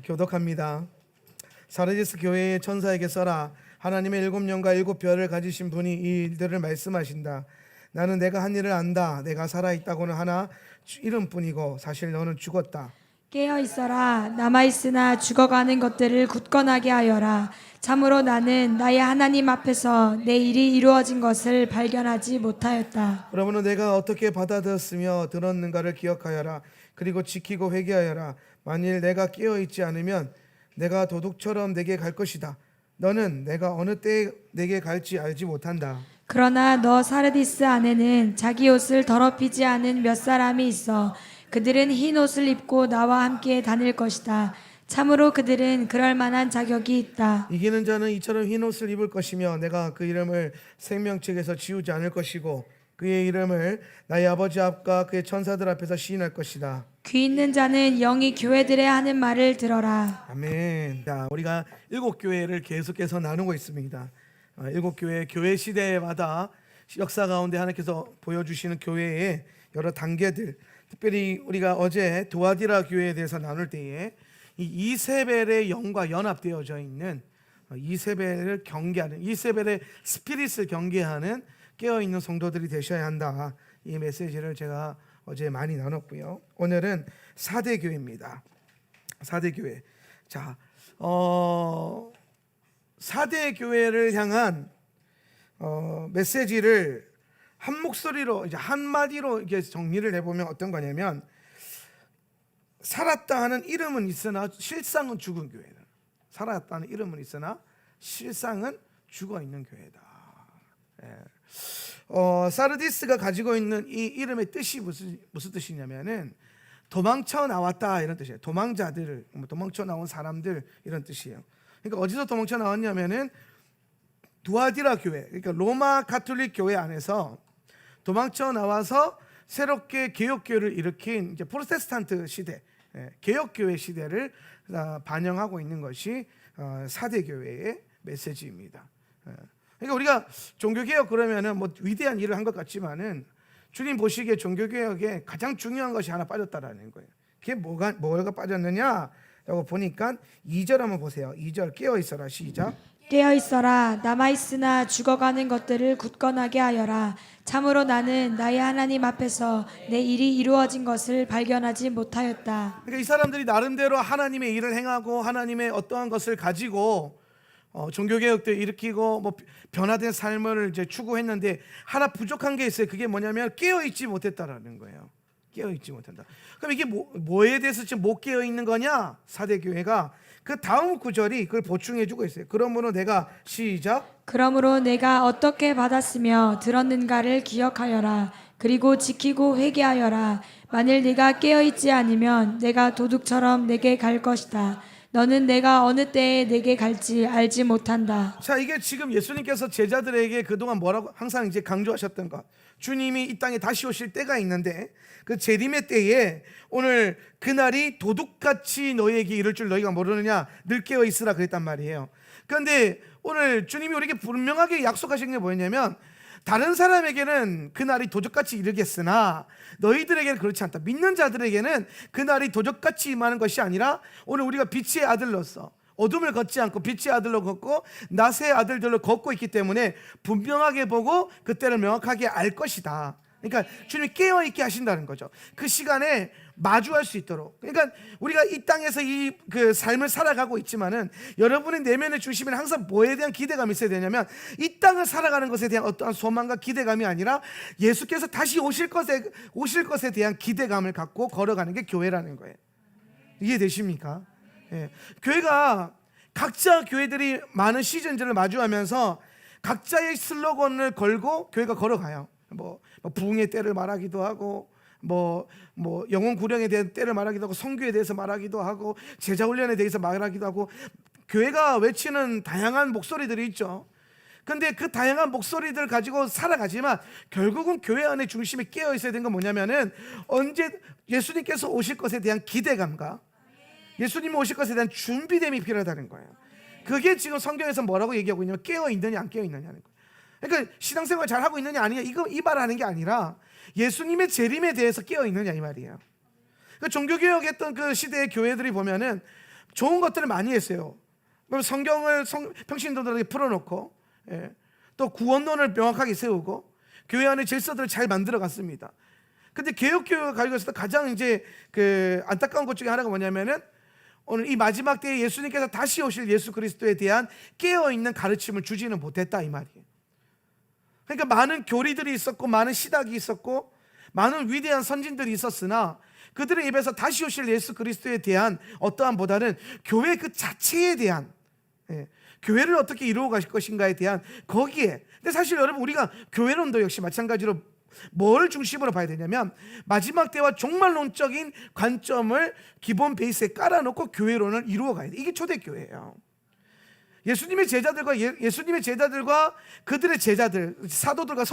교독합니다. 사르디스 교회의 천사에게 써라. 하나님의 7년과 7별을 가지신 분이 이 일들을 말씀하신다. 나는 내가 한 일을 안다. 내가 살아있다고는 하나 이름뿐이고 사실 너는 죽었다. 깨어 있어라. 남아있으나 죽어가는 것들을 굳건하게 하여라. 참으로 나는 나의 하나님 앞에서 내 일이 이루어진 것을 발견하지 못하였다. 그러므로 내가 어떻게 받아들였으며 들었는가를 기억하여라. 그리고 지키고 회개하여라. 만일 내가 깨어있지 않으면 내가 도둑처럼 내게 갈 것이다. 너는 내가 어느 때에 내게 갈지 알지 못한다. 그러나 너 사르디스 안에는 자기 옷을 더럽히지 않은 몇 사람이 있어. 그들은 흰 옷을 입고 나와 함께 다닐 것이다. 참으로 그들은 그럴 만한 자격이 있다. 이기는 자는 이처럼 흰 옷을 입을 것이며 내가 그 이름을 생명책에서 지우지 않을 것이고 그의 이름을 나의 아버지 앞과 그의 천사들 앞에서 시인할 것이다. 귀 있는 자는 영이 교회들에 하는 말을 들어라. 아멘. 자, 우리가 7교회를 계속해서 나누고 있습니다. 7교회, 교회 시대마다 역사 가운데 하나님께서 보여주시는 교회의 여러 단계들, 특별히 우리가 어제 두아디라 교회에 대해서 나눌 때에 이 이세벨의 영과 연합되어져 있는 이세벨을 경계하는, 이세벨의 스피릿을 경계하는 깨어있는 성도들이 되셔야 한다. 이 메시지를 제가 어제 많이 나눴고요. 오늘은 4대 교회입니다. 4대 교회. 자, 4대 교회를 향한 메시지를 한 목소리로 이제 한 마디로 이렇게 정리를 해보면 어떤 거냐면, 살았다 하는 이름은 있으나 실상은 죽은 교회다. 살았다는 이름은 있으나 실상은 죽어 있는 교회다. 사르디스가 가지고 있는 이 이름의 뜻이 무슨 뜻이냐면은 도망쳐 나왔다 이런 뜻이에요. 도망자들, 도망쳐 나온 사람들 이런 뜻이에요. 그러니까 어디서 도망쳐 나왔냐면은 두아디라 교회, 그러니까 로마 가톨릭 교회 안에서 도망쳐 나와서 새롭게 개혁교회를 일으킨 이제 프로테스탄트 시대, 개혁교회 시대를 반영하고 있는 것이 4대 교회의 메시지입니다. 그러니까 우리가 종교개혁 그러면은 뭐 위대한 일을 한 것 같지만은 주님 보시기에 종교개혁에 가장 중요한 것이 하나 빠졌다라는 거예요. 그게 뭐가 빠졌느냐라고 보니까 2절 한번 보세요. 2절 깨어 있어라. 시작. 깨어 있어라. 남아있으나 죽어가는 것들을 굳건하게 하여라. 참으로 나는 나의 하나님 앞에서 내 일이 이루어진 것을 발견하지 못하였다. 그러니까 이 사람들이 나름대로 하나님의 일을 행하고 하나님의 어떠한 것을 가지고 종교개혁도 일으키고 뭐 변화된 삶을 이제 추구했는데 하나 부족한 게 있어요. 그게 뭐냐면 깨어있지 못했다라는 거예요. 깨어있지 못한다. 그럼 이게 뭐에 대해서 지금 못 깨어있는 거냐? 4대 교회가 그 다음 구절이 그걸 보충해주고 있어요. 그러므로 내가 시작. 그러므로 내가 어떻게 받았으며 들었는가를 기억하여라. 그리고 지키고 회개하여라. 만일 네가 깨어있지 않으면 내가 도둑처럼 내게 갈 것이다. 너는 내가 어느 때에 내게 갈지 알지 못한다. 자, 이게 지금 예수님께서 제자들에게 그동안 뭐라고 항상 이제 강조하셨던 것, 주님이 이 땅에 다시 오실 때가 있는데 그 재림의 때에 오늘 그날이 도둑같이 너희에게 이를 줄 너희가 모르느냐, 늘 깨어 있으라 그랬단 말이에요. 그런데 오늘 주님이 우리에게 분명하게 약속하신 게 뭐였냐면, 다른 사람에게는 그날이 도적같이 이르겠으나 너희들에게는 그렇지 않다. 믿는 자들에게는 그날이 도적같이 임하는 것이 아니라 오늘 우리가 빛의 아들로서 어둠을 걷지 않고 빛의 아들로 걷고 낮의 아들들로 걷고 있기 때문에 분명하게 보고 그때를 명확하게 알 것이다. 그러니까 주님이 깨어있게 하신다는 거죠. 그 시간에 마주할 수 있도록. 그러니까 우리가 이 땅에서 그 삶을 살아가고 있지만은 여러분의 내면의 중심에는 항상 뭐에 대한 기대감이 있어야 되냐면, 이 땅을 살아가는 것에 대한 어떠한 소망과 기대감이 아니라 예수께서 다시 오실 것에 대한 기대감을 갖고 걸어가는 게 교회라는 거예요. 이해되십니까? 예. 교회가 각자 교회들이 많은 시즌들을 마주하면서 각자의 슬로건을 걸고 교회가 걸어가요. 뭐 부흥의 때를 말하기도 하고 뭐 영혼 구령에 대한 때를 말하기도 하고 선교에 대해서 말하기도 하고 제자 훈련에 대해서 말하기도 하고 교회가 외치는 다양한 목소리들이 있죠. 근데 그 다양한 목소리들을 가지고 살아가지만 결국은 교회 안에 중심에 깨어 있어야 되는 건 뭐냐면은 언제 예수님께서 오실 것에 대한 기대감과 예수님이 오실 것에 대한 준비됨이 필요하다는 거예요. 그게 지금 성경에서 뭐라고 얘기하고 있냐면 깨어 있느냐 안 깨어 있느냐는 거예요. 그러니까 신앙생활 잘 하고 있느냐 아니냐 이 말하는 게 아니라 예수님의 재림에 대해서 깨어 있느냐 이 말이에요. 그러니까 종교개혁했던 그 시대의 교회들이 보면은 좋은 것들을 많이 했어요. 성경을 평신도들에게 풀어놓고, 또 구원론을 명확하게 세우고 교회 안에 질서들을 잘 만들어 갔습니다. 근데 개혁교회가 가지고 있었던 가장 이제 그 안타까운 것 중에 하나가 뭐냐면은 오늘 이 마지막 때에 예수님께서 다시 오실 예수 그리스도에 대한 깨어있는 가르침을 주지는 못했다 이 말이에요. 그러니까 많은 교리들이 있었고 많은 시각이 있었고 많은 위대한 선진들이 있었으나 그들의 입에서 다시 오실 예수 그리스도에 대한 어떠함보다는 교회 그 자체에 대한, 교회를 어떻게 이루어 가실 것인가에 대한 거기에. 근데 사실 여러분, 우리가 교회론도 역시 마찬가지로 뭘 중심으로 봐야 되냐면 마지막 때와 종말론적인 관점을 기본 베이스에 깔아놓고 교회론을 이루어 가야 돼. 이게 초대교회예요. 예수님의 제자들과 그들의 제자들, 사도들과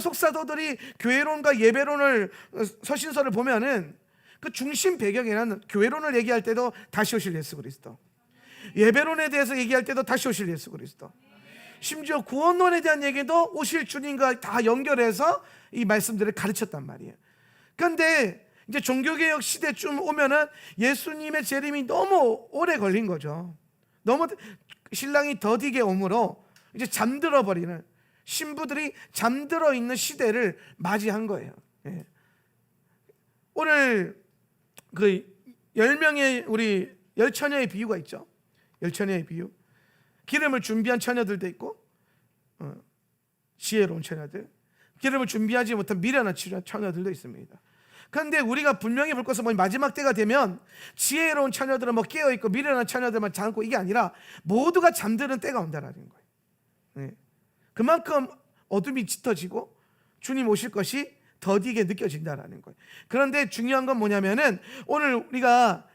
속사도들이 교회론과 예배론을 서신서를 보면은 그 중심 배경에는 교회론을 얘기할 때도 다시 오실 예수 그리스도, 예배론에 대해서 얘기할 때도 다시 오실 예수 그리스도, 심지어 구원론에 대한 얘기도 오실 주님과 다 연결해서 이 말씀들을 가르쳤단 말이에요. 그런데 이제 종교개혁 시대쯤 오면은 예수님의 재림이 너무 오래 걸린 거죠. 너무 신랑이 더디게 오므로 이제 잠들어 버리는, 신부들이 잠들어 있는 시대를 맞이한 거예요. 오늘 그 10명의 우리 10처녀의 비유가 있죠. 10처녀의 비유. 기름을 준비한 처녀들도 있고, 지혜로운 처녀들, 기름을 준비하지 못한 미련한 처녀들도 있습니다. 그런데 우리가 분명히 볼 것은 뭐냐면 마지막 때가 되면 지혜로운 처녀들은 뭐 깨어있고 미련한 처녀들만 잠고, 이게 아니라 모두가 잠드는 때가 온다는 거예요. 그만큼 어둠이 짙어지고 주님 오실 것이 더디게 느껴진다는 거예요. 그런데 중요한 건 뭐냐면은 오늘 우리가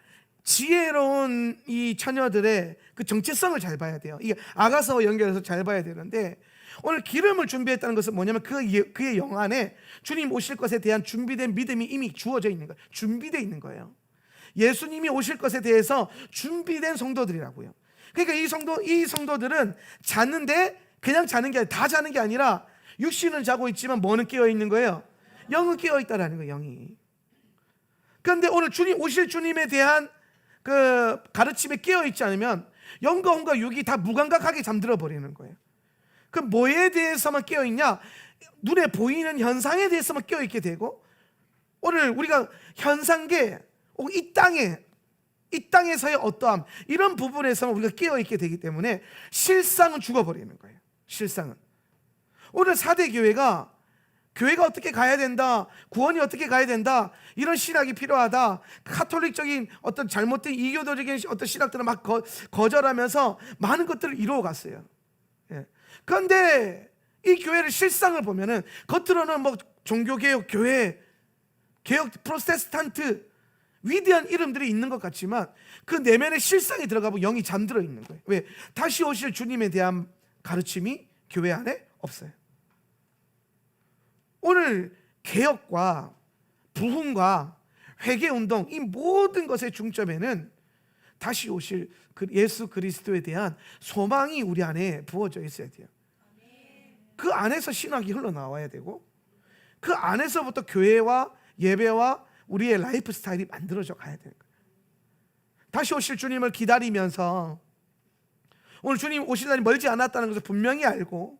지혜로운 이 처녀들의 그 정체성을 잘 봐야 돼요. 이게 아가서와 연결해서 잘 봐야 되는데, 오늘 기름을 준비했다는 것은 뭐냐면 그의 영 안에 주님 오실 것에 대한 준비된 믿음이 이미 주어져 있는 거예요. 준비되어 있는 거예요. 예수님이 오실 것에 대해서 준비된 성도들이라고요. 그러니까 이 성도들은 자는데 그냥 자는 게 아니라, 다 자는 게 아니라 육신은 자고 있지만 뭐는 깨어 있는 거예요? 영은 깨어 있다라는 거예요. 영이. 그런데 오늘 오실 주님에 대한 그 가르침에 깨어 있지 않으면 영과 혼과 육이 다 무감각하게 잠들어 버리는 거예요. 그 뭐에 대해서만 깨어 있냐? 눈에 보이는 현상에 대해서만 깨어 있게 되고, 오늘 우리가 현상계, 이 땅에서의 어떠함, 이런 부분에서만 우리가 깨어 있게 되기 때문에 실상은 죽어버리는 거예요. 실상은. 오늘 4대 교회가 어떻게 가야 된다, 구원이 어떻게 가야 된다, 이런 신학이 필요하다, 카톨릭적인 어떤 잘못된 이교도적인 어떤 신학들을 막 거절하면서 많은 것들을 이루어 갔어요. 그런데 이 교회를 실상을 보면은 겉으로는 뭐 종교개혁 교회, 개혁 프로테스탄트, 위대한 이름들이 있는 것 같지만 그 내면에 실상이 들어가고 영이 잠들어 있는 거예요. 왜? 다시 오실 주님에 대한 가르침이 교회 안에 없어요. 오늘 개혁과 부흥과 회개운동, 이 모든 것의 중점에는 다시 오실 예수 그리스도에 대한 소망이 우리 안에 부어져 있어야 돼요. 그 안에서 신학이 흘러나와야 되고, 그 안에서부터 교회와 예배와 우리의 라이프 스타일이 만들어져 가야 되는 거예요. 다시 오실 주님을 기다리면서 오늘 주님 오실 날이 멀지 않았다는 것을 분명히 알고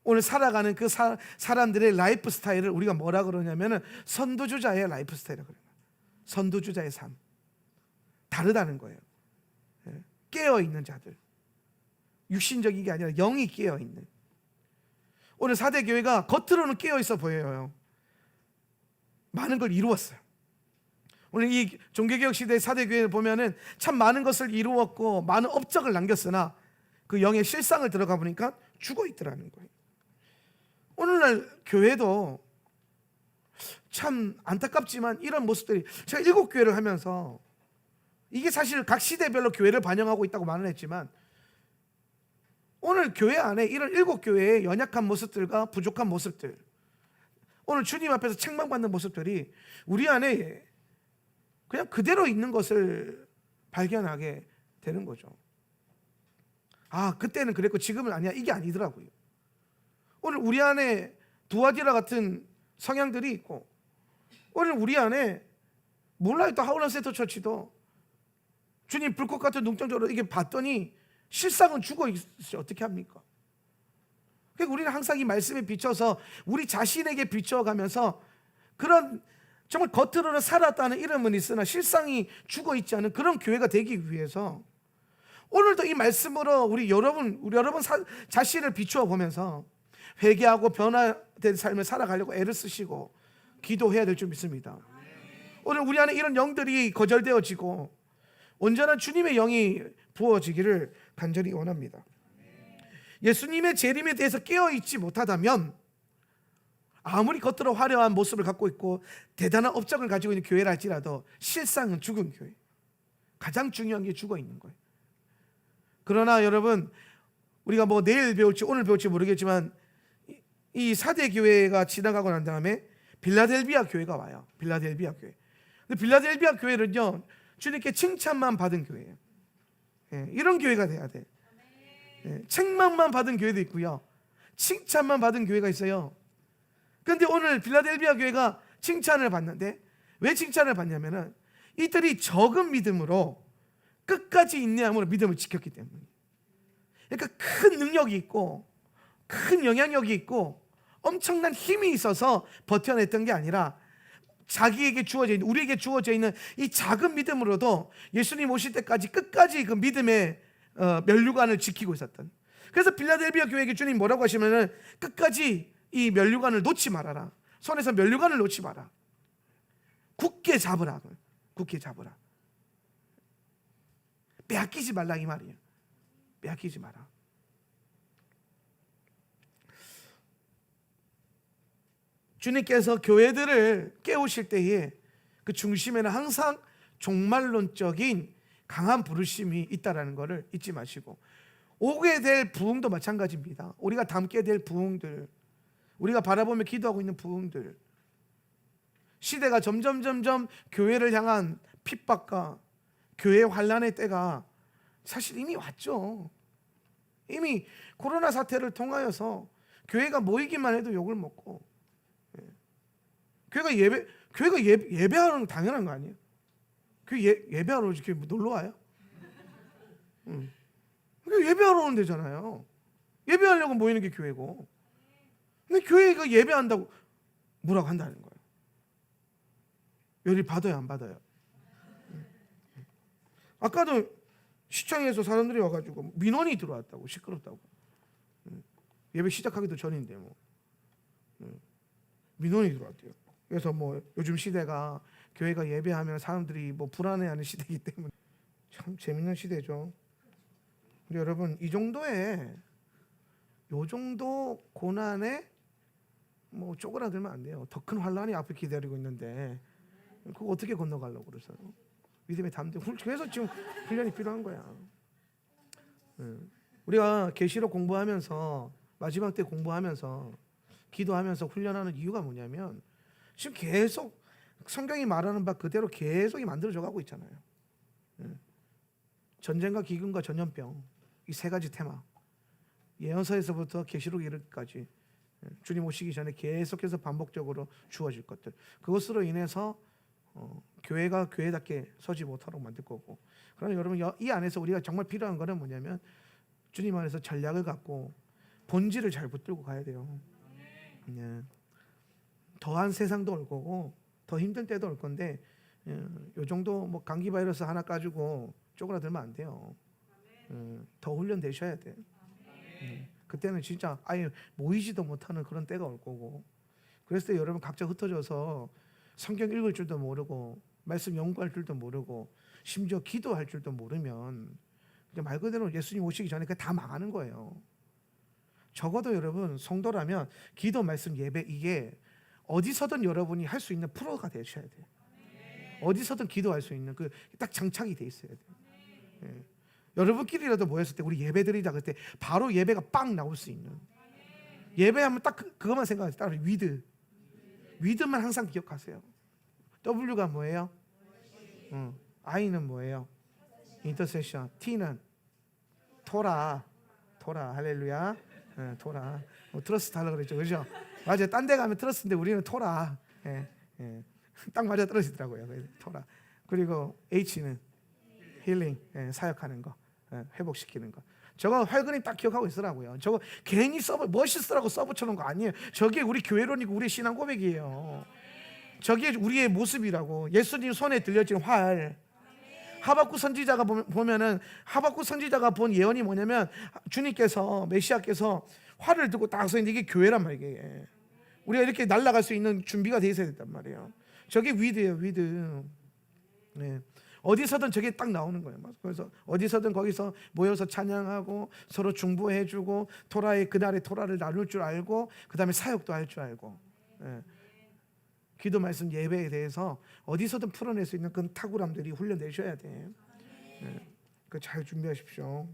오늘 살아가는 그 사람들의 라이프 스타일을 우리가 뭐라 그러냐면은 선두주자의 라이프 스타일이라고 그래요. 선두주자의 삶. 다르다는 거예요. 깨어있는 자들, 육신적인 게 아니라 영이 깨어있는. 오늘 4대 교회가 겉으로는 깨어있어 보여요. 많은 걸 이루었어요. 오늘 이 종교개혁 시대의 4대 교회를 보면은 참 많은 것을 이루었고 많은 업적을 남겼으나 그 영의 실상을 들어가 보니까 죽어 있더라는 거예요. 오늘날 교회도 참 안타깝지만 이런 모습들이, 제가 7교회를 하면서 이게 사실 각 시대별로 교회를 반영하고 있다고 말은 했지만 오늘 교회 안에 이런 7교회의 연약한 모습들과 부족한 모습들, 오늘 주님 앞에서 책망받는 모습들이 우리 안에 그냥 그대로 있는 것을 발견하게 되는 거죠. 아, 그때는 그랬고 지금은 아니야, 이게 아니더라고요. 오늘 우리 안에 두아디라 같은 성향들이 있고, 오늘 우리 안에 몰라요, 또 하울란 세터 처치도 주님 불꽃 같은 눈동자로 이게 봤더니 실상은 죽어 있으시 어떻게 합니까? 그러니까 우리는 항상 이 말씀에 비춰서 우리 자신에게 비춰가면서 그런 정말 겉으로는 살았다는 이름은 있으나 실상이 죽어 있지 않은 그런 교회가 되기 위해서 오늘도 이 말씀으로 우리 여러분 자신을 비추어 보면서 회개하고 변화된 삶을 살아가려고 애를 쓰시고 기도해야 될 줄 믿습니다. 오늘 우리 안에 이런 영들이 거절되어지고 온전한 주님의 영이 부어지기를 간절히 원합니다. 예수님의 재림에 대해서 깨어있지 못하다면 아무리 겉으로 화려한 모습을 갖고 있고 대단한 업적을 가지고 있는 교회라 할지라도 실상은 죽은 교회. 가장 중요한 게 죽어 있는 거예요. 그러나 여러분, 우리가 뭐 내일 배울지 오늘 배울지 모르겠지만 이 4대 교회가 지나가고 난 다음에 빌라델비아 교회가 와요. 빌라델비아 교회. 근데 빌라델비아 교회는요, 주님께 칭찬만 받은 교회예요. 이런 교회가 돼야 돼. 책망만 받은 교회도 있고요, 칭찬만 받은 교회가 있어요. 그런데 오늘 빌라델비아 교회가 칭찬을 받는데, 왜 칭찬을 받냐면은 이들이 적은 믿음으로 끝까지 인내함으로 믿음을 지켰기 때문이에요. 그러니까 큰 능력이 있고 큰 영향력이 있고 엄청난 힘이 있어서 버텨냈던 게 아니라 자기에게 주어져 있는, 우리에게 주어져 있는 이 작은 믿음으로도 예수님 오실 때까지 끝까지 그 믿음의 면류관을 지키고 있었던. 그래서 빌라델비아 교회에게 주님 뭐라고 하시면은 끝까지 이 면류관을 놓지 말아라. 손에서 면류관을 놓지 마라. 굳게 잡으라. 굳게 잡으라. 빼앗기지 말라 이 말이에요. 빼앗기지 마라. 주님께서 교회들을 깨우실 때에 그 중심에는 항상 종말론적인 강한 부르심이 있다라는 것을 잊지 마시고, 오게 될 부흥도 마찬가지입니다. 우리가 담게 될 부흥들, 우리가 바라보며 기도하고 있는 부흥들, 시대가 점점 교회를 향한 핍박과 교회 환란의 때가 사실 이미 왔죠. 이미 코로나 사태를 통하여서 교회가 모이기만 해도 욕을 먹고, 교회가 예배하는 건 당연한 거 아니에요? 예배하러 이렇게 놀러 와요? 예배하러 오는 데잖아요. 예배하려고 모이는 게 교회고. 근데 교회가 예배한다고 뭐라고 한다는 거예요. 열이 받아요, 안 받아요? 아까도 시청에서 사람들이 와가지고 민원이 들어왔다고, 시끄럽다고. 예배 시작하기도 전인데 뭐 민원이 들어왔대요. 그래서 뭐 요즘 시대가 교회가 예배하면 사람들이 뭐 불안해하는 시대이기 때문에 참 재밌는 시대죠. 근데 여러분, 이 정도의 요 정도 고난에 뭐 쪼그라들면 안 돼요. 더 큰 환란이 앞에 기다리고 있는데 그거 어떻게 건너가려고 그러세요? 믿음의 담대. 그래서 지금 훈련이 필요한 거야. 우리가 계시록 공부하면서, 마지막 때 공부하면서, 기도하면서 훈련하는 이유가 뭐냐면 지금 계속 성경이 말하는 바 그대로 계속 만들어져 가고 있잖아요. 전쟁과 기근과 전염병, 이 세 가지 테마, 예언서에서부터 계시록 이르기까지 주님 오시기 전에 계속해서 반복적으로 주어질 것들, 그것으로 인해서 교회가 교회답게 서지 못하도록 만들 거고. 그러나 여러분, 이 안에서 우리가 정말 필요한 거는 뭐냐면 주님 안에서 전략을 갖고 본질을 잘 붙들고 가야 돼요. 더한 세상도 올 거고 더 힘든 때도 올 건데, 요 정도 뭐 감기 바이러스 하나 가지고 쪼그라들면 안 돼요. 더 훈련되셔야 돼. 그때는 진짜 아예 모이지도 못하는 그런 때가 올 거고. 그랬을 때 여러분 각자 흩어져서 성경 읽을 줄도 모르고 말씀 연구할 줄도 모르고 심지어 기도할 줄도 모르면 그냥 말 그대로 예수님 오시기 전에 그게 다 망하는 거예요. 적어도 여러분 성도라면 기도, 말씀, 예배, 이게 어디서든 여러분이 할 수 있는 프로가 되셔야 돼요. 어디서든 기도할 수 있는 그 딱 장착이 돼 있어야 돼요. 여러분끼리라도 모였을 때 우리 예배드리자 그때 바로 예배가 빵 나올 수 있는, 예배하면 딱 그것만 생각하세요. 딱 위드만 항상 기억하세요. W가 뭐예요? I는 뭐예요? 인터세션. T는 토라. 할렐루야. 토라. 트러스트 하려고 그랬죠, 그죠? 맞아요. 딴 데 가면 트러스트인데 우리는 토라. 딱 맞아 떨어지더라고요. 토라. 그리고 H는 힐링, 사역하는 거, 회복시키는 거. 저거 활근히 딱 기억하고 있으라고요. 저거 괜히 멋있으라고 써붙여놓은 거 아니에요. 저게 우리 교회론이고 우리 신앙 고백이에요. 저게 우리의 모습이라고. 예수님 손에 들려진 활. 하박국 선지자가 보면은 하박국 선지자가 본 예언이 뭐냐면 주님께서 메시아께서 활을 들고 딱 서 있는데 이게 교회란 말이에요. 우리가 이렇게 날아갈 수 있는 준비가 돼 있어야 된단 말이에요. 저게 위드예요, 위드. 네. 어디서든 저게 딱 나오는 거예요. 그래서 어디서든 거기서 모여서 찬양하고 서로 중보해주고 토라의 그날의 토라를 나눌 줄 알고 그 다음에 사역도 할 줄 알고, 기도 말씀 예배에 대해서 어디서든 풀어낼 수 있는 그런 탁월함들이 훈련되셔야 돼. 그 잘 준비하십시오.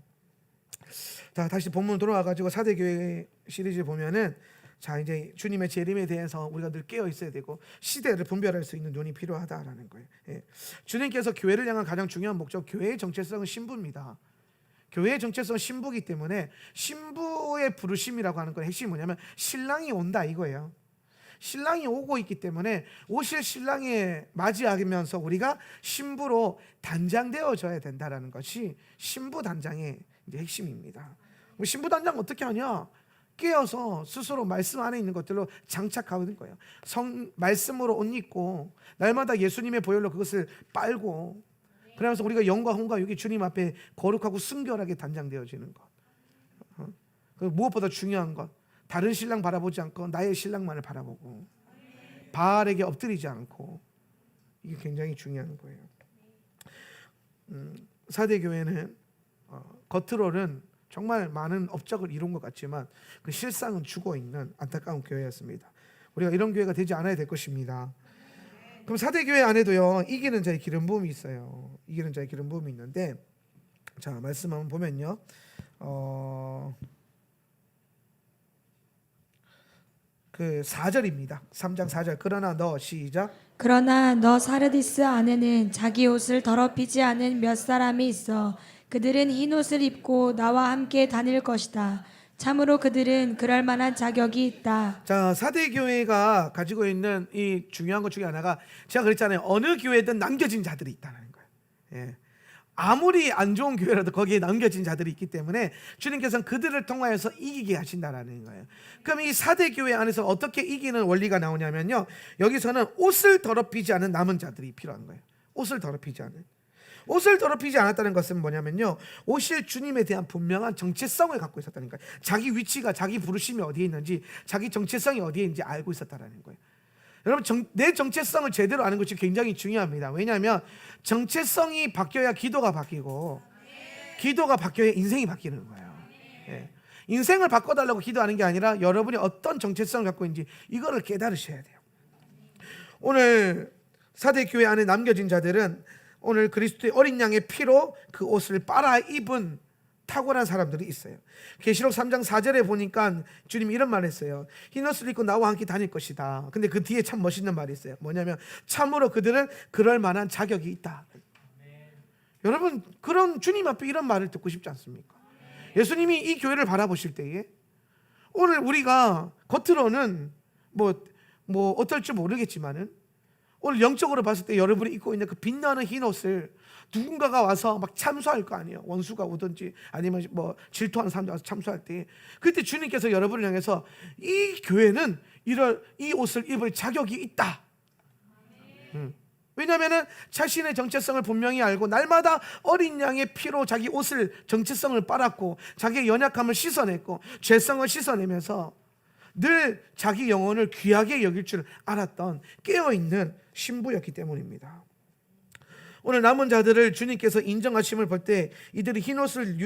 자, 다시 본문 돌아와가지고 사대교회 시리즈 보면은 자, 이제 주님의 재림에 대해서 우리가 늘 깨어 있어야 되고 시대를 분별할 수 있는 눈이 필요하다라는 거예요. 주님께서 교회를 향한 가장 중요한 목적, 교회의 정체성은 신부입니다. 교회의 정체성은 신부이기 때문에 신부의 부르심이라고 하는 건 핵심이 뭐냐면 신랑이 온다 이거예요. 신랑이 오고 있기 때문에 오실 신랑에 맞이하면서 우리가 신부로 단장되어져야 된다라는 것이 신부 단장의 이제 핵심입니다. 신부 단장 어떻게 하냐? 깨어서 스스로 말씀 안에 있는 것들로 장착하는 거예요. 말씀으로 옷 입고 날마다 예수님의 보혈로 그것을 빨고, 그러면서 우리가 영과 혼과 육이 주님 앞에 거룩하고 순결하게 단장되어지는 것. 그리고 무엇보다 중요한 것, 다른 신랑 바라보지 않고 나의 신랑만을 바라보고 바알에게 엎드리지 않고, 이게 굉장히 중요한 거예요. 사대교회는 겉으로는 정말 많은 업적을 이룬 것 같지만 그 실상은 죽어있는 안타까운 교회였습니다. 우리가 이런 교회가 되지 않아야 될 것입니다. 그럼 사대교회 안에도요, 이기는 자의 기름 부음이 있어요. 이기는 자의 기름 부음이 있는데, 자, 말씀 한번 보면요, 그 4절입니다. 3장 4절. 그러나 너, 시작. 그러나 너 사르디스 안에는 자기 옷을 더럽히지 않은 몇 사람이 있어. 그들은 흰 옷을 입고 나와 함께 다닐 것이다. 참으로 그들은 그럴 만한 자격이 있다. 자, 사대교회가 가지고 있는 이 중요한 것 중에 하나가, 제가 그랬잖아요. 어느 교회든 남겨진 자들이 있다는 거예요. 아무리 안 좋은 교회라도 거기에 남겨진 자들이 있기 때문에 주님께서는 그들을 통하여서 이기게 하신다라는 거예요. 그럼 이 사대교회 안에서 어떻게 이기는 원리가 나오냐면요, 여기서는 옷을 더럽히지 않은 남은 자들이 필요한 거예요. 옷을 더럽히지 않은. 옷을 더럽히지 않았다는 것은 뭐냐면요, 오실 주님에 대한 분명한 정체성을 갖고 있었다는 거예요. 자기 위치가, 자기 부르심이 어디에 있는지, 자기 정체성이 어디에 있는지 알고 있었다는 거예요. 여러분, 내 정체성을 제대로 아는 것이 굉장히 중요합니다. 왜냐하면 정체성이 바뀌어야 기도가 바뀌고, 기도가 바뀌어야 인생이 바뀌는 거예요. 인생을 바꿔달라고 기도하는 게 아니라 여러분이 어떤 정체성을 갖고 있는지 이거를 깨달으셔야 돼요. 오늘 사대교회 안에 남겨진 자들은 오늘 그리스도의 어린 양의 피로 그 옷을 빨아 입은 탁월한 사람들이 있어요. 계시록 3장 4절에 보니까 주님이 이런 말 했어요. 흰 옷을 입고 나와 함께 다닐 것이다. 근데 그 뒤에 참 멋있는 말이 있어요. 뭐냐면 참으로 그들은 그럴 만한 자격이 있다. 여러분, 그런 주님 앞에 이런 말을 듣고 싶지 않습니까? 예수님이 이 교회를 바라보실 때에 오늘 우리가 겉으로는 뭐 어떨지 모르겠지만은 오늘 영적으로 봤을 때 여러분이 입고 있는 그 빛나는 흰 옷을 누군가가 와서 막 참수할 거 아니에요. 원수가 오든지 아니면 뭐 질투하는 사람들 와서 참수할 때, 그때 주님께서 여러분을 향해서 이 교회는 이 옷을 입을 자격이 있다. 왜냐하면 자신의 정체성을 분명히 알고 날마다 어린 양의 피로 자기 옷을, 정체성을 빨았고 자기의 연약함을 씻어냈고 죄성을 씻어내면서 늘 자기 영혼을 귀하게 여길 줄 알았던 깨어있는 신부였기 때문입니다. 오늘 남은 자들을 주님께서 인정하심을 볼 때 이들이 흰옷을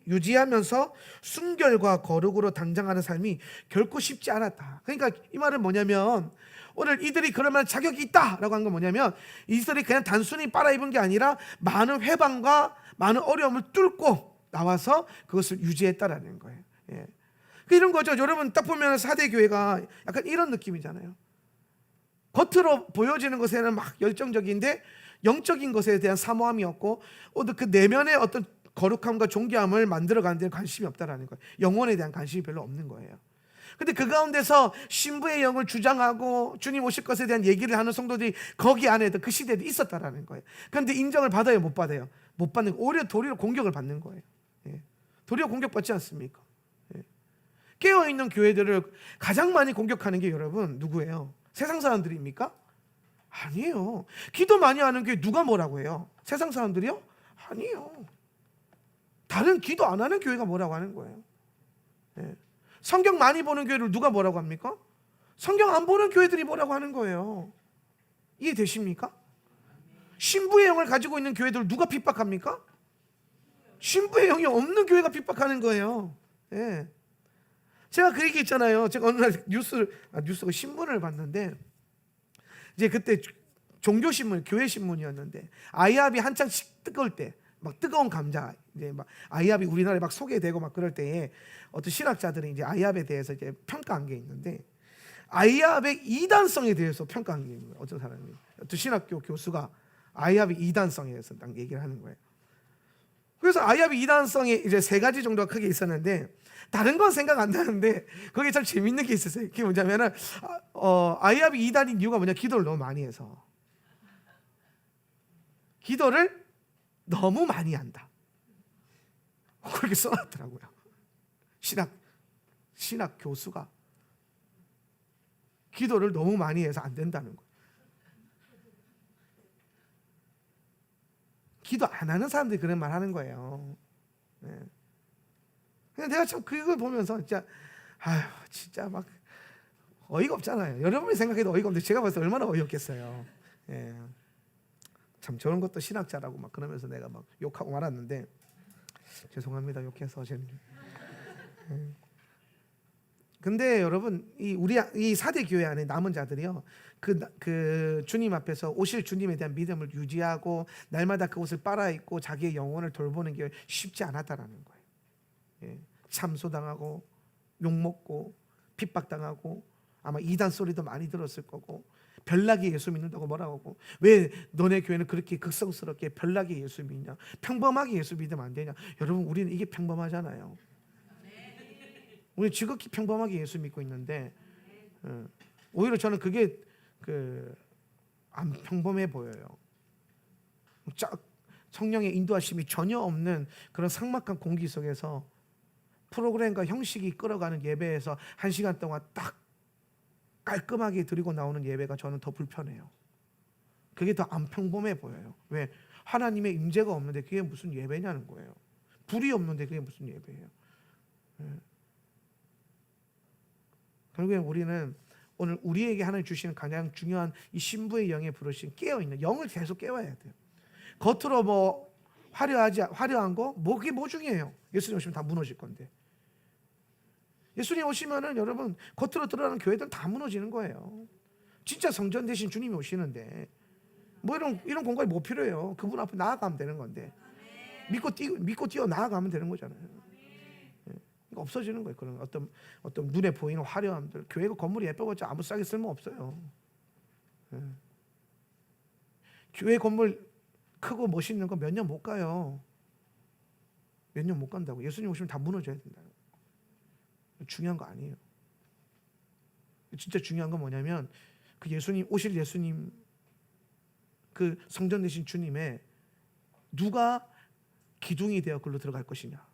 유지하면서 순결과 거룩으로 단장하는 삶이 결코 쉽지 않았다. 그러니까 이 말은 뭐냐면 오늘 이들이 그럴 만한 자격이 있다라고 한 건 뭐냐면 이들이 그냥 단순히 빨아입은 게 아니라 많은 회방과 많은 어려움을 뚫고 나와서 그것을 유지했다라는 거예요. 이런 거죠. 여러분 딱 보면 사대교회가 약간 이런 느낌이잖아요. 겉으로 보여지는 것에는 막 열정적인데 영적인 것에 대한 사모함이 없고 그 내면의 어떤 거룩함과 존귀함을 만들어가는 데는 관심이 없다라는 거예요. 영혼에 대한 관심이 별로 없는 거예요. 근데 그 가운데서 신부의 영을 주장하고 주님 오실 것에 대한 얘기를 하는 성도들이 거기 안에도 그 시대에도 있었다라는 거예요. 그런데 인정을 받아요, 못 받아요? 못 받는, 오히려 도리어 공격을 받는 거예요. 예. 도리어 공격받지 않습니까? 예. 깨어있는 교회들을 가장 많이 공격하는 게 여러분 누구예요? 세상 사람들입니까? 아니에요. 기도 많이 하는 교회 누가 뭐라고 해요? 세상 사람들이요? 아니에요. 다른 기도 안 하는 교회가 뭐라고 하는 거예요. 예. 성경 많이 보는 교회를 누가 뭐라고 합니까? 성경 안 보는 교회들이 뭐라고 하는 거예요. 이해되십니까? 신부의 영을 가지고 있는 교회들 누가 핍박합니까? 신부의 영이 없는 교회가 핍박하는 거예요. 예. 제가 그 얘기 있잖아요. 제가 어느 날 뉴스가 신문을 봤는데, 이제 그때 종교신문, 교회신문이었는데, 아이합이 한창 뜨거울 때, 막 뜨거운 감자, 이제 막 아이합이 우리나라에 막 소개되고 막 그럴 때에 어떤 신학자들이 이제 아이합에 대해서 이제 평가한 게 있는데, 아이합의 이단성에 대해서 평가한 게 있는 거예요. 어떤 사람이, 어떤 신학교 교수가 아이합의 이단성에 대해서 딱 얘기를 하는 거예요. 그래서 아이합의 이단성이 이제 3가지 정도가 크게 있었는데, 다른 건 생각 안 나는데 거기에 참 재밌는 게 있었어요. 그게 뭐냐면은 아이합이 이단인 이유가 뭐냐? 기도를 너무 많이 해서. 기도를 너무 많이 한다. 그렇게 써놨더라고요. 신학 교수가 기도를 너무 많이 해서 안 된다는 거예요. 기도 안 하는 사람들이 그런 말 하는 거예요. 네. 근데 내가 참 그걸 보면서 진짜 막 어이가 없잖아요. 여러분이 생각해도 어이가 없는데 제가 봤을 때 얼마나 어이없겠어요. 예. 참 저런 것도 신학자라고 막 그러면서 내가 막 욕하고 말았는데, 죄송합니다, 욕해서. 근데 여러분, 우리 이 4대 교회 안에 남은 자들이요, 그 주님 앞에서 오실 주님에 대한 믿음을 유지하고 날마다 그곳을 빨아 입고 자기의 영혼을 돌보는 게 쉽지 않았다라는 거예요. 예. 참소당하고 욕먹고 핍박당하고 아마 이단 소리도 많이 들었을 거고, 별나게 예수 믿는다고 뭐라고 하고, 왜 너네 교회는 그렇게 극성스럽게 별나게 예수 믿냐, 평범하게 예수 믿으면 안 되냐. 여러분, 우리는 이게 평범하잖아요. 우리 지극히 평범하게 예수 믿고 있는데, 오히려 저는 그게 안 평범해 보여요. 성령의 인도하심이 전혀 없는 그런 삭막한 공기 속에서 프로그램과 형식이 끌어가는 예배에서 1시간 동안 딱 깔끔하게 드리고 나오는 예배가 저는 더 불편해요. 그게 더 안 평범해 보여요. 왜? 하나님의 임재가 없는데 그게 무슨 예배냐는 거예요. 불이 없는데 그게 무슨 예배예요. 결국엔 우리는 오늘 우리에게 하나님 주시는 가장 중요한 이 신부의 영에 부르신 깨어있는 영을 계속 깨워야 돼요. 겉으로 뭐 화려한 거, 그게 뭐 중요해요? 예수님 오시면 다 무너질 건데. 예수님 오시면은 여러분, 겉으로 드러나는 교회들은 다 무너지는 거예요. 진짜 성전 대신 주님이 오시는데 뭐 이런 공간이 뭐 필요해요? 그분 앞에 나아가면 되는 건데, 믿고 뛰어 나아가면 되는 거잖아요. 없어지는 거예요. 그런 어떤 눈에 보이는 화려함들. 교회가 건물이 예뻐봤자 아무 싹에 쓸모 없어요. 교회 건물 크고 멋있는 거 몇 년 못 가요. 몇 년 못 간다고. 예수님 오시면 다 무너져야 된다. 중요한 거 아니에요. 진짜 중요한 건 뭐냐면, 그 예수님, 오실 예수님, 그 성전 되신 주님의 누가 기둥이 되어 글로 들어갈 것이냐.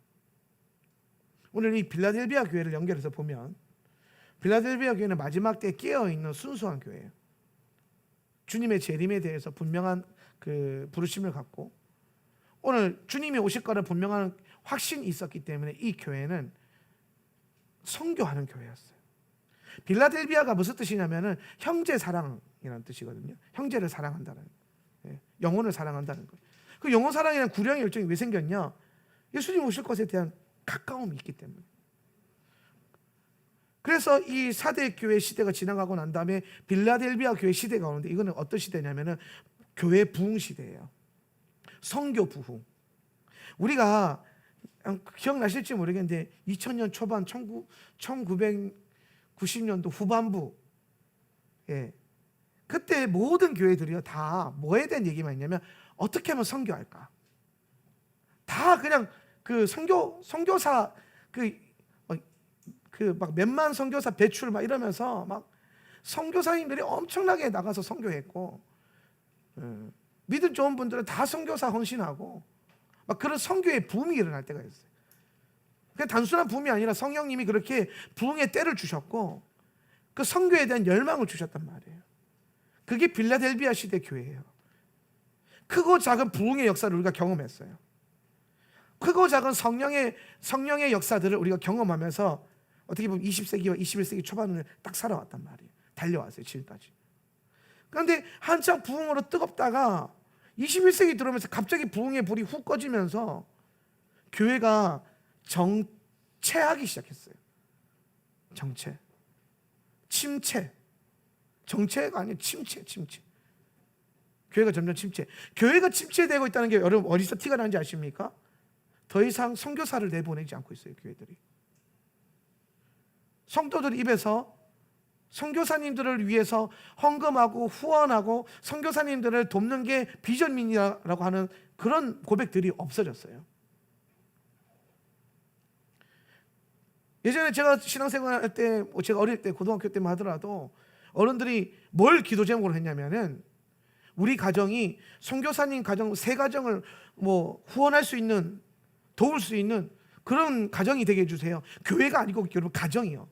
오늘 이 빌라델비아 교회를 연결해서 보면, 빌라델비아 교회는 마지막 때에 깨어있는 순수한 교회예요. 주님의 재림에 대해서 분명한 그 부르심을 갖고, 오늘 주님이 오실 거를 분명한 확신이 있었기 때문에 이 교회는 선교하는 교회였어요. 빌라델비아가 무슨 뜻이냐면은 형제 사랑이라는 뜻이거든요. 형제를 사랑한다는 거예요. 영혼을 사랑한다는 거예요. 그 영혼 사랑이라는 구령의 열정이 왜 생겼냐? 예수님 오실 것에 대한 가까움이 있기 때문에. 그래서 이 4대 교회 시대가 지나가고 난 다음에 빌라델비아 교회 시대가 오는데, 이거는 어떤 시대냐면은 교회 부흥 시대예요. 선교 부흥. 우리가 기억나실지 모르겠는데 2000년 초반 1990년도 후반부, 그때 모든 교회들이요 다 뭐에 대한 얘기만 했냐면, 어떻게 하면 선교할까. 다 그냥 그 선교사 막 몇만 선교사 배출 막 이러면서 막 선교사님들이 엄청나게 나가서 선교했고, 믿음 좋은 분들은 다 선교사 헌신하고, 막 그런 선교의 붐이 일어날 때가 있어요. 그냥 단순한 붐이 아니라 성령님이 그렇게 부흥의 때를 주셨고 그 선교에 대한 열망을 주셨단 말이에요. 그게 빌라델비아 시대 교회예요. 크고 작은 부흥의 역사를 우리가 경험했어요. 크고 작은 성령의 역사들을 우리가 경험하면서 어떻게 보면 20세기와 21세기 초반을 딱 살아왔단 말이에요. 달려왔어요, 지금까지. 그런데 한창 부흥으로 뜨겁다가 21세기 들어오면서 갑자기 부흥의 불이 훅 꺼지면서 교회가 정체하기 시작했어요. 정체. 침체. 정체가 아니에요. 침체. 교회가 점점 침체. 교회가 침체되고 있다는 게 여러분 어디서 티가 나는지 아십니까? 더 이상 선교사를 내보내지 않고 있어요, 교회들이. 성도들 입에서 선교사님들을 위해서 헌금하고 후원하고 선교사님들을 돕는 게 비전민이라고 하는 그런 고백들이 없어졌어요. 예전에 제가 신앙생활 할 때, 제가 어릴 때 고등학교 때만 하더라도 어른들이 뭘 기도 제목으로 했냐면은 우리 가정이 선교사님 가정 세 가정을 후원할 수 있는, 도울 수 있는 그런 가정이 되게 해주세요. 교회가 아니고 여러분 가정이요.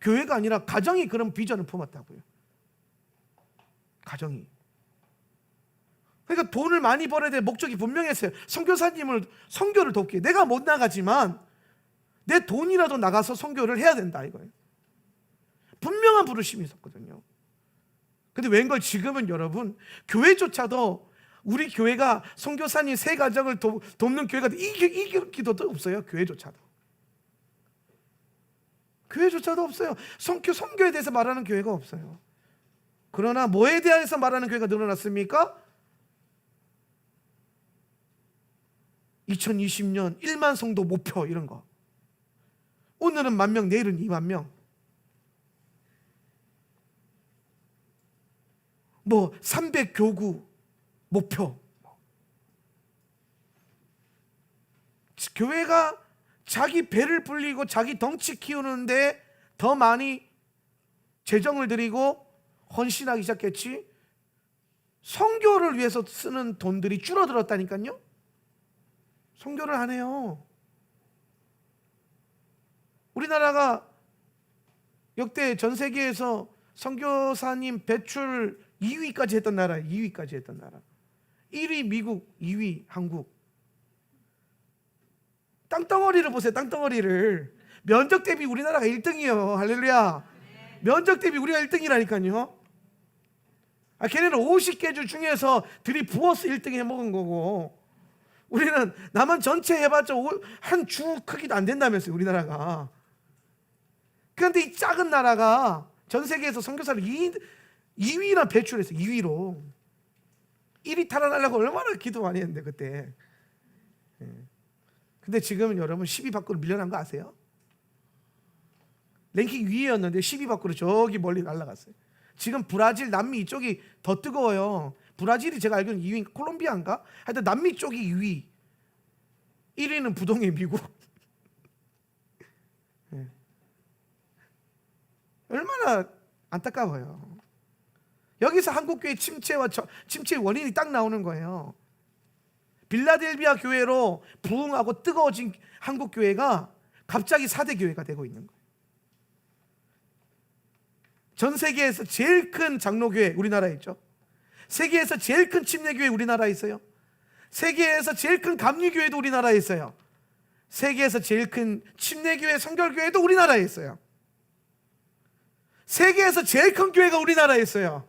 교회가 아니라 가정이 그런 비전을 품었다고요. 가정이. 그러니까 돈을 많이 벌어야 될 목적이 분명했어요. 선교사님을 선교를 돕기. 내가 못 나가지만 내 돈이라도 나가서 선교를 해야 된다 이거예요. 분명한 부르심이 있었거든요. 근데 웬걸 지금은 여러분 교회조차도 우리 교회가 선교사님 세 가정을 돕는 교회가 이 기도도 없어요. 교회조차도 없어요. 선교에 대해서 말하는 교회가 없어요. 그러나 뭐에 대해서 말하는 교회가 늘어났습니까? 2020년 1만 성도 목표 이런 거. 오늘은 10,000명, 내일은 20,000명. 300교구 목표. 교회가 자기 배를 불리고 자기 덩치 키우는데 더 많이 재정을 들이고 헌신하기 시작했지 선교를 위해서 쓰는 돈들이 줄어들었다니까요. 선교를 안 해요. 우리나라가 역대 전 세계에서 선교사님 배출 2위까지 했던 나라. 1위 미국, 2위 한국. 땅덩어리를 보세요. 땅덩어리를. 면적 대비 우리나라가 1등이에요. 할렐루야. 면적 대비 우리가 1등이라니까요. 걔네는 50개주 중에서 들이부어서 1등 해먹은 거고 우리는 남한 전체 해봤자 한 주 크기도 안 된다면서요. 우리나라가. 그런데 이 작은 나라가 전 세계에서 선교사를 2위나 배출했어요. 2위로. 1위 탈환하려고 얼마나 기도 많이 했는데 그때. 근데 지금은 여러분 10위 밖으로 밀려난 거 아세요? 랭킹 위였는데 10위 밖으로 저기 멀리 날아갔어요. 지금 브라질, 남미 이쪽이 더 뜨거워요. 브라질이 제가 알기로는 2위인가 콜롬비아인가? 하여튼 남미 쪽이 2위. 1위는 부동의 미국. 얼마나 안타까워요. 여기서 한국교회 침체의 원인이 딱 나오는 거예요. 빌라델비아 교회로 부흥하고 뜨거워진 한국교회가 갑자기 4대 교회가 되고 있는 거예요. 전 세계에서 제일 큰 장로교회 우리나라에 있죠. 세계에서 제일 큰 침례교회 우리나라에 있어요. 세계에서 제일 큰 감리교회도 우리나라에 있어요. 세계에서 제일 큰 침례교회 성결교회도 우리나라에 있어요. 세계에서 제일 큰 교회가 우리나라에 있어요.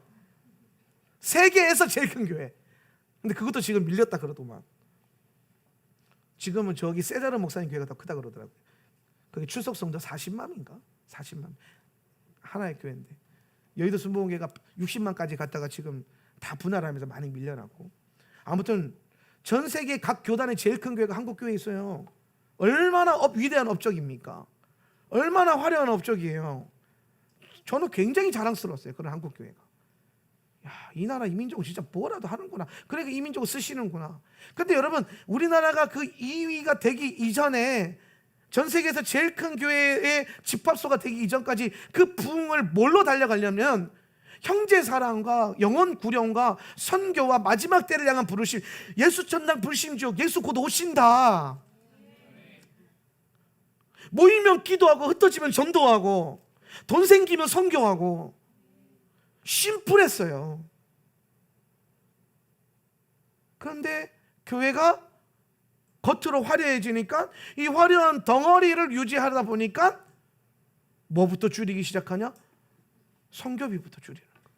세계에서 제일 큰 교회. 근데 그것도 지금 밀렸다 그러더만. 지금은 저기 세자르 목사님 교회가 더 크다 그러더라고요. 거기 출석 성도 40만인가? 40만. 하나의 교회인데. 여의도 순복음교회가 60만까지 갔다가 지금 다 분할하면서 많이 밀려나고. 아무튼 전 세계 각 교단의 제일 큰 교회가 한국 교회에 있어요. 얼마나 위대한 업적입니까? 얼마나 화려한 업적이에요. 저는 굉장히 자랑스러웠어요. 그런 한국 교회가. 야, 이 나라 이민족은 진짜 뭐라도 하는구나. 그러니까 이민족을 쓰시는구나. 근데 여러분 우리나라가 그 2위가 되기 이전에 전 세계에서 제일 큰 교회의 집합소가 되기 이전까지 그 부흥을 뭘로 달려가려면 형제 사랑과 영혼 구령과 선교와 마지막 때를 향한 부르심, 예수 천당 불심지옥, 예수 곧 오신다. 모이면 기도하고 흩어지면 전도하고 돈 생기면 선교하고. 심플했어요. 그런데 교회가 겉으로 화려해지니까 이 화려한 덩어리를 유지하다 보니까 뭐부터 줄이기 시작하냐? 선교비부터 줄이는 거예요.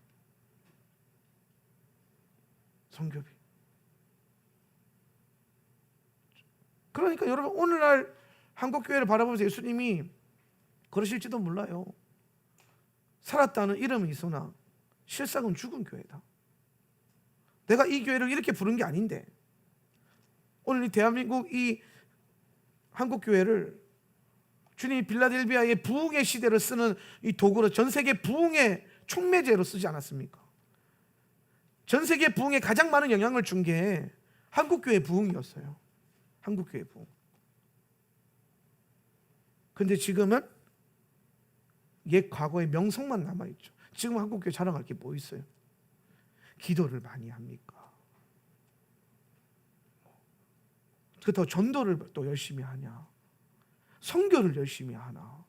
선교비. 그러니까 여러분, 오늘날 한국교회를 바라보면서 예수님이 그러실지도 몰라요. 살았다는 이름은 있으나 실상은 죽은 교회다. 내가 이 교회를 이렇게 부른 게 아닌데, 오늘 이 대한민국 이 한국교회를 주님이 빌라델비아의 부흥의 시대를 쓰는 이 도구로 전 세계 부흥의 촉매제로 쓰지 않았습니까? 전 세계 부흥에 가장 많은 영향을 준 게 한국교회 부흥이었어요. 한국교회 부흥. 근데 지금은 옛 과거의 명성만 남아있죠. 지금 한국교회 자랑할 게 뭐 있어요? 기도를 많이 합니까? 더 전도를 또 열심히 하냐? 선교를 열심히 하나?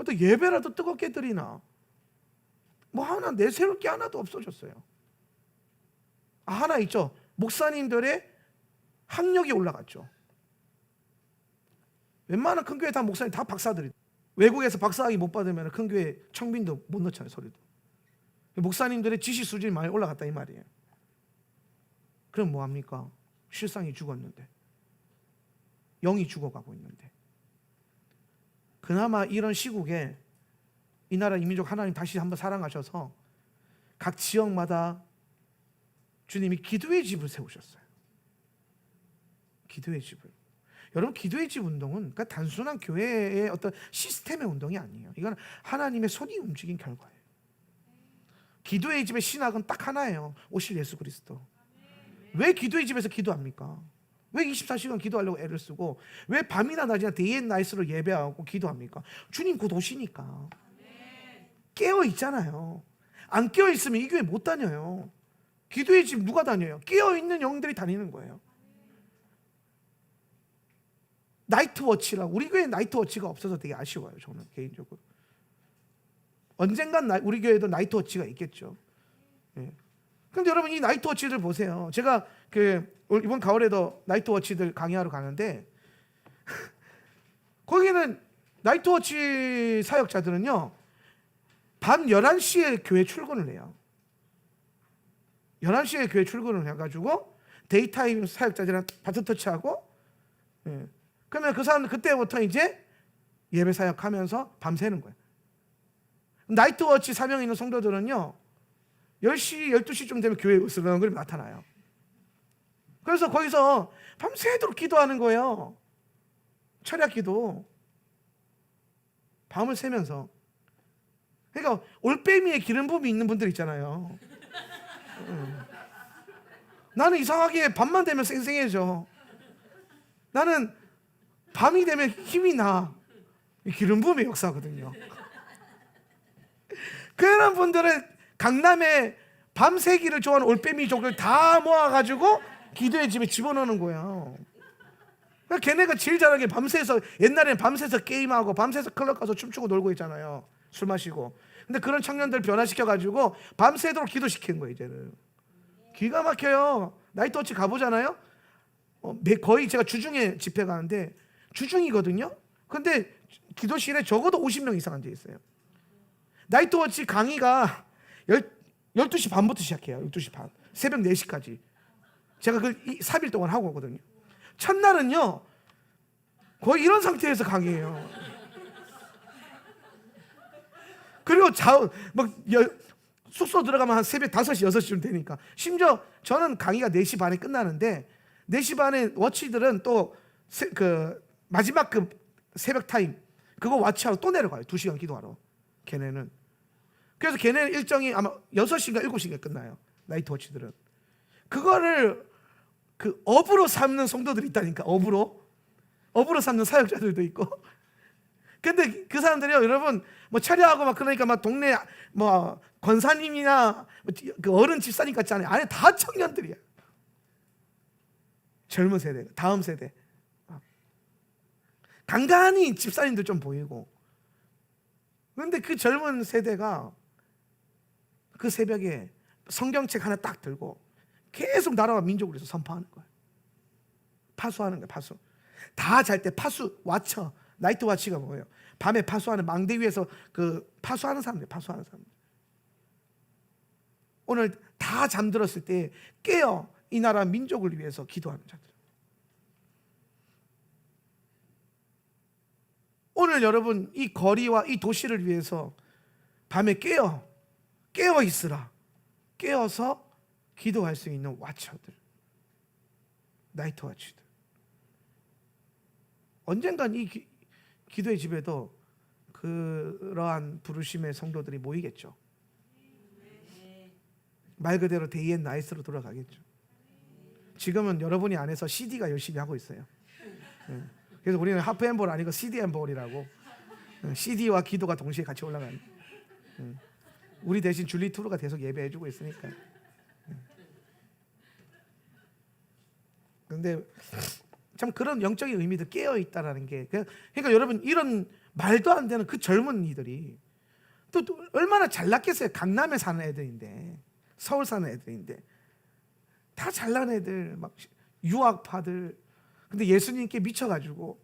또 예배라도 뜨겁게 드리나? 뭐 하나 내세울 게 하나도 없어졌어요. 하나 있죠. 목사님들의 학력이 올라갔죠. 웬만한 큰 교회 다 목사님 다 박사들이. 외국에서 박사학위 못 받으면 큰 교회 청빈도 못 넣잖아요, 소리도. 목사님들의 지식 수준이 많이 올라갔다 이 말이에요. 그럼 뭐 합니까? 실상이 죽었는데, 영이 죽어가고 있는데. 그나마 이런 시국에 이 나라 이 민족 하나님 다시 한번 사랑하셔서 각 지역마다 주님이 기도의 집을 세우셨어요. 기도의 집을. 여러분, 기도의 집 운동은 그러니까 단순한 교회의 어떤 시스템의 운동이 아니에요. 이건 하나님의 손이 움직인 결과예요. 기도의 집의 신학은 딱 하나예요. 오실 예수 그리스도. 왜 기도의 집에서 기도합니까? 왜 24시간 기도하려고 애를 쓰고, 왜 밤이나 낮이나 데이 앤 나이트로 예배하고 기도합니까? 주님 곧 오시니까. 깨어 있잖아요. 안 깨어 있으면 이 교회 못 다녀요. 기도의 집 누가 다녀요? 깨어 있는 영들이 다니는 거예요. 나이트워치라, 우리 교회에 나이트워치가 없어서 되게 아쉬워요. 저는 개인적으로. 언젠간 우리 교회에도 나이트워치가 있겠죠. 예. 근데 여러분, 이 나이트워치들 보세요. 제가 이번 가을에도 나이트워치들 강의하러 가는데 거기는 나이트워치 사역자들은요, 밤 11시에 교회 출근을 해요. 11시에 교회 출근을 해가지고 데이타임 사역자들이랑 바트터치하고, 예. 그러면 그 사람들 그때부터 이제 예배 사역하면서 밤새는 거예요. 나이트워치 사명이 있는 성도들은요, 10시, 12시쯤 되면 교회에 으슬렁거리면 나타나요. 그래서 거기서 밤새도록 기도하는 거예요. 철야 기도. 밤을 새면서. 그러니까 올빼미에 기름 부음이 있는 분들 있잖아요. 나는 이상하게 밤만 되면 쌩쌩해져. 나는 밤이 되면 힘이 나. 기름 부음의 역사거든요. 그런 분들은 강남에 밤새기를 좋아하는 올빼미족을 다 모아가지고 기도의 집에 집어넣는 거예요. 걔네가 제일 잘하는 게 밤새서, 옛날에는 밤새서 게임하고 밤새서 클럽 가서 춤추고 놀고 있잖아요. 술 마시고. 근데 그런 청년들 변화시켜가지고 밤새도록 기도시키는 거예요. 이제는 기가 막혀요. 나이트워치 가보잖아요. 거의 제가 주중에 집회 가는데 주중이거든요. 근데 기도실에 적어도 50명 이상 앉아 있어요. 나이트워치 강의가 12시 반부터 시작해요. 12시 반. 새벽 4시까지. 제가 그 3일 동안 하고 오거든요. 첫날은요, 거의 이런 상태에서 강의해요. 그리고 숙소 들어가면 한 새벽 5시, 6시쯤 되니까. 심지어 저는 강의가 4시 반에 끝나는데 4시 반에 워치들은 또 마지막 그 새벽 타임 그거 와치하러 또 내려가요. 2시간 기도하러. 걔네는. 그래서 걔네는 일정이 아마 6시인가 7시인가 끝나요. 나이트 워치들은. 그거를 업으로 삼는 성도들이 있다니까. 업으로 삼는 사역자들도 있고. 근데 그 사람들이요, 여러분, 뭐 차려하고 막 그러니까 막 동네 뭐 권사님이나 그 어른 집사님 같지 않아요. 안에 다 청년들이야. 젊은 세대, 다음 세대. 간간히 집사님들 좀 보이고. 그런데 그 젊은 세대가 그 새벽에 성경책 하나 딱 들고 계속 나라와 민족을 위해서 선포하는 거예요. 파수하는 거예요. 파수. 다 잘 때 파수 와처, 나이트 와치가 뭐예요? 밤에 파수하는, 망대 위에서 그 파수하는 사람들, 파수하는 사람들. 오늘 다 잠들었을 때 깨어 이 나라 민족을 위해서 기도하는 자들. 오늘 여러분 이 거리와 이 도시를 위해서 밤에 깨어 있으라. 깨어서 기도할 수 있는 와처들, 나이트 와치들. 언젠간 이 기도의 집에도 그러한 부르심의 성도들이 모이겠죠. 말 그대로 데이 앤 나이트로 돌아가겠죠. 지금은 여러분이 안에서 CD가 열심히 하고 있어요. 그래서 우리는 하프 앤 볼 아니고 CD 앤 볼이라고. CD와 기도가 동시에 같이 올라가는. 우리 대신 줄리 투르가 계속 예배해주고 있으니까. 그런데 참 그런 영적인 의미도 깨어 있다라는 게, 그러니까 여러분 이런 말도 안 되는 그 젊은이들이 또 얼마나 잘났겠어요. 강남에 사는 애들인데, 서울 사는 애들인데, 다 잘난 애들, 막 유학파들. 근데 예수님께 미쳐가지고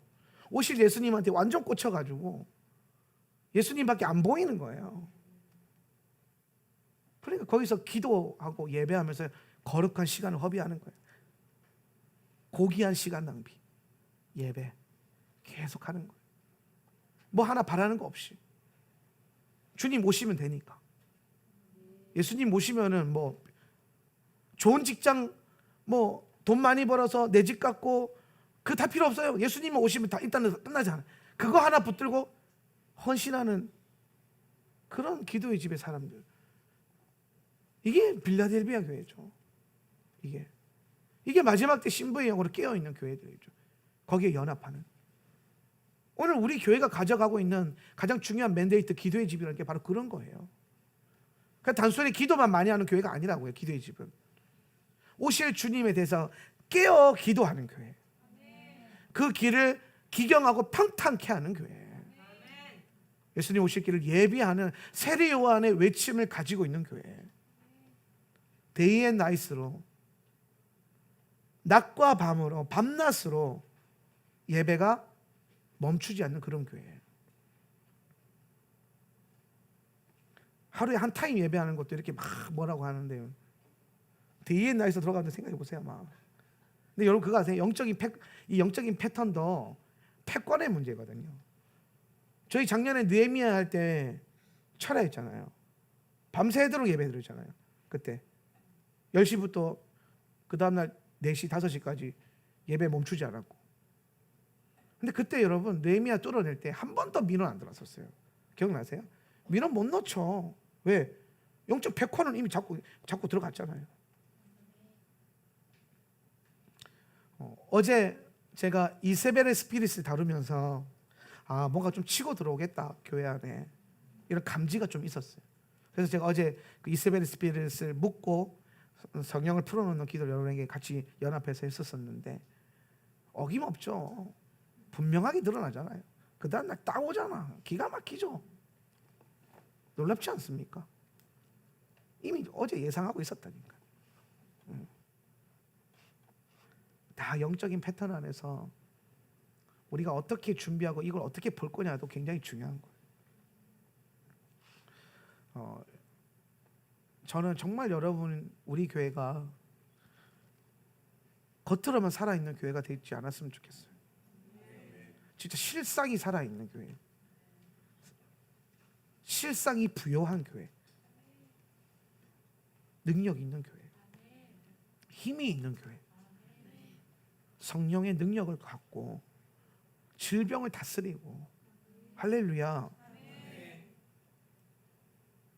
오실 예수님한테 완전 꽂혀가지고 예수님밖에 안 보이는 거예요. 그러니까 거기서 기도하고 예배하면서 거룩한 시간을 허비하는 거예요. 고귀한 시간 낭비, 예배 계속 하는 거예요. 뭐 하나 바라는 거 없이 주님 오시면 되니까. 예수님 오시면은 뭐 좋은 직장, 뭐 돈 많이 벌어서 내 집 갖고 그 다 필요 없어요. 예수님만 오시면 다 일단은 끝나잖아요. 그거 하나 붙들고 헌신하는 그런 기도의 집의 사람들. 이게 빌라델비아 교회죠. 이게 마지막 때 신부의 영으로 깨어있는 교회들이죠. 거기에 연합하는. 오늘 우리 교회가 가져가고 있는 가장 중요한 맨데이트, 기도의 집이라는 게 바로 그런 거예요. 그러니까 단순히 기도만 많이 하는 교회가 아니라고요. 기도의 집은 오실 주님에 대해서 깨어 기도하는 교회. 그 길을 기경하고 평탄케 하는 교회. 예수님 오실 길을 예비하는 세례 요한의 외침을 가지고 있는 교회. 데이 앤 나이트로, 낮과 밤으로, 밤낮으로 예배가 멈추지 않는 그런 교회. 하루에 한 타임 예배하는 것도 이렇게 막 뭐라고 하는데요. 데이 앤 나이트 들어가는데 생각해 보세요. 막. 근데 여러분 그거 아세요? 이 영적인 패턴도 패권의 문제거든요. 저희 작년에 느헤미야 할 때 철야했잖아요. 밤새도록 예배 드렸잖아요. 그때 10시부터 그 다음날 4시, 5시까지 예배 멈추지 않았고. 근데 그때 여러분 느헤미야 뚫어낼 때 한 번도 민원 안 들었었어요. 기억나세요? 민원 못 넣죠. 왜? 영적 패권은 이미 자꾸 들어갔잖아요. 어제 제가 이세벨의 스피릿을 다루면서 뭔가 좀 치고 들어오겠다 교회 안에, 이런 감지가 좀 있었어요. 그래서 제가 어제 그 이세벨의 스피릿을 묻고 성령을 풀어놓는 기도를 여러분에게 같이 연합해서 했었었는데 어김없죠. 분명하게 드러나잖아요. 그 다음날 딱 오잖아. 기가 막히죠. 놀랍지 않습니까? 이미 어제 예상하고 있었다니까. 다 영적인 패턴 안에서 우리가 어떻게 준비하고 이걸 어떻게 볼 거냐도 굉장히 중요한 거예요. 저는 정말 여러분, 우리 교회가 겉으로만 살아있는 교회가 되지 않았으면 좋겠어요. 진짜 실상이 살아있는 교회, 실상이 부요한 교회, 능력 있는 교회, 힘이 있는 교회, 성령의 능력을 갖고 질병을 다스리고, 할렐루야,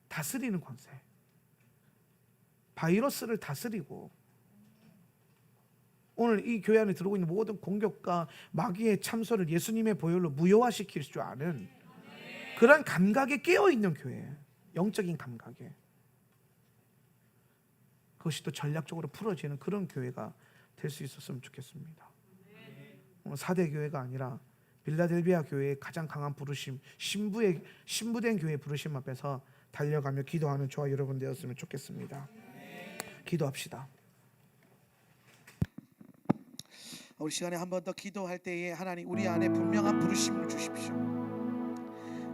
다스리는 권세, 바이러스를 다스리고, 오늘 이 교회 안에 들어오고 있는 모든 공격과 마귀의 참소를 예수님의 보혈로 무효화시킬 줄 아는 그런 감각에 깨어있는 교회, 영적인 감각에. 그것이 또 전략적으로 풀어지는 그런 교회가 될 수 있었으면 좋겠습니다. 4대 교회가 아니라 빌라델비아 교회의 가장 강한 부르심, 신부된 교회의 부르심 앞에서 달려가며 기도하는 저와 여러분 되었으면 좋겠습니다. 기도합시다. 우리 시간에 한 번 더 기도할 때에 하나님 우리 안에 분명한 부르심을 주십시오.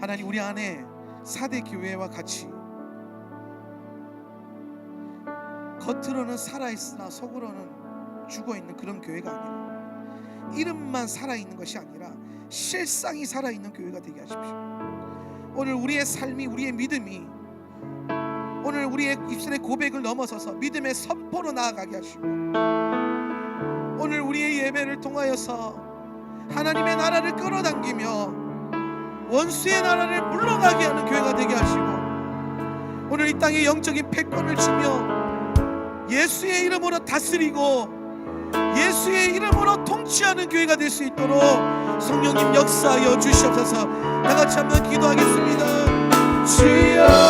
하나님 우리 안에 4대 교회와 같이 겉으로는 살아있으나 속으로는 죽어있는 그런 교회가 아니라 이름만 살아있는 것이 아니라 실상이 살아있는 교회가 되게 하십시오. 오늘 우리의 삶이, 우리의 믿음이 오늘 우리의 입술의 고백을 넘어서서 믿음의 선포로 나아가게 하시고, 오늘 우리의 예배를 통하여서 하나님의 나라를 끌어당기며 원수의 나라를 물러가게 하는 교회가 되게 하시고, 오늘 이 땅에 영적인 패권을 주며 예수의 이름으로 다스리고 예수의 이름으로 통치하는 교회가 될 수 있도록 성령님 역사하여 주시옵소서. 다 같이 한번 기도하겠습니다. 주여